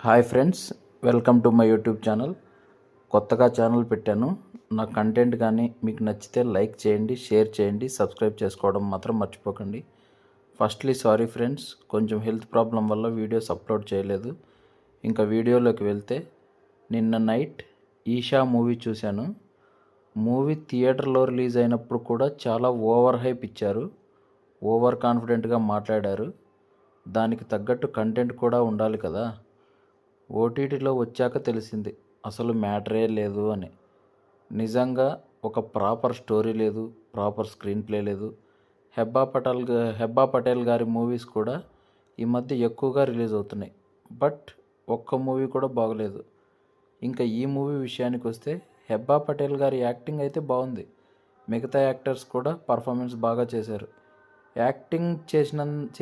Hi friends, welcome to my YouTube channel. కొత్తగా channel పెట్టాను. నా కంటెంట్ కానీ మీకు నచ్చితే లైక్ చేయండి, షేర్ చేయండి, సబ్స్క్రైబ్ చేసుకోవడం మాత్రం మర్చిపోకండి. ఫస్ట్లీ సారీ ఫ్రెండ్స్, కొంచెం హెల్త్ ప్రాబ్లం వల్ల వీడియోస్ అప్లోడ్ చేయలేదు. ఇంకా వీడియోలోకి వెళ్తే, నిన్న నైట్ ఈషా మూవీ చూశాను. మూవీ థియేటర్లో రిలీజ్ అయినప్పుడు కూడా చాలా ఓవర్ హైప్ ఇచ్చారు, ఓవర్ కాన్ఫిడెంట్గా మాట్లాడారు. దానికి తగ్గట్టు కంటెంట్ కూడా ఉండాలి కదా. ఓటీటీలో వచ్చాక తెలిసింది అసలు మ్యాటరే లేదు అని. నిజంగా ఒక ప్రాపర్ స్టోరీ లేదు, ప్రాపర్ స్క్రీన్ ప్లే లేదు. హెబ్బా పటేల్ గారి మూవీస్ కూడా ఈ మధ్య ఎక్కువగా రిలీజ్ అవుతున్నాయి, బట్ ఒక్క మూవీ కూడా బాగలేదు. ఇంకా ఈ మూవీ విషయానికి వస్తే, హెబ్బా పటేల్ గారి యాక్టింగ్ అయితే బాగుంది, మిగతా యాక్టర్స్ కూడా పర్ఫార్మెన్స్ బాగా చేశారు. యాక్టింగ్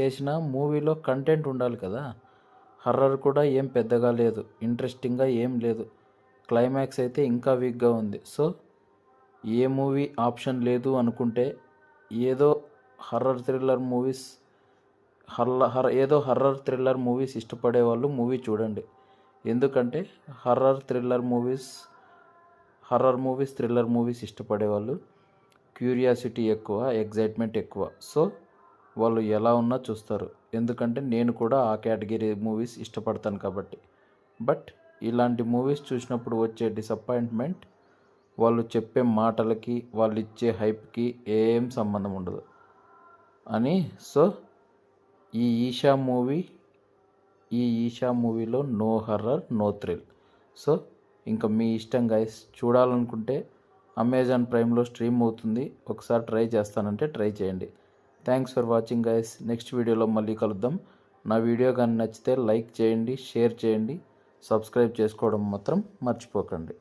చేసిన మూవీలో కంటెంట్ ఉండాలి కదా. హర్రర్ కూడా ఏం పెద్దగా లేదు, ఇంట్రెస్టింగ్గా ఏం లేదు. క్లైమాక్స్ అయితే ఇంకా వీక్గా ఉంది. సో ఏ మూవీ ఆప్షన్ లేదు అనుకుంటే, ఏదో హర్రర్ థ్రిల్లర్ మూవీస్ ఇష్టపడే వాళ్ళు మూవీ చూడండి. ఎందుకంటే థ్రిల్లర్ మూవీస్ ఇష్టపడే వాళ్ళు క్యూరియాసిటీ ఎక్కువ, ఎగ్జైట్మెంట్ ఎక్కువ. సో వాళ్ళు ఎలా ఉన్నా చూస్తారు, ఎందుకంటే నేను కూడా ఆ కేటగిరీ మూవీస్ ఇష్టపడతాను కాబట్టి. బట్ ఇలాంటి మూవీస్ చూసినప్పుడు వచ్చే డిసప్పాయింట్మెంట్, వాళ్ళు చెప్పే మాటలకి, వాళ్ళు ఇచ్చే హైప్కి ఏం సంబంధం ఉండదు అని. సో ఈ ఈషా మూవీలో no horror, no thrill. So ఇంకా మీ ఇష్టం గైస్. చూడాలనుకుంటే అమెజాన్ ప్రైమ్లో స్ట్రీమ్ అవుతుంది, ఒకసారి ట్రై చేస్తానంటే ట్రై చేయండి. Thanks for watching guys. Next వీడియోలో మళ్ళీ కలుద్దాం. నా వీడియో కానీ నచ్చితే లైక్ చేయండి, షేర్ చేయండి, సబ్స్క్రైబ్ చేసుకోవడం మాత్రం మర్చిపోకండి.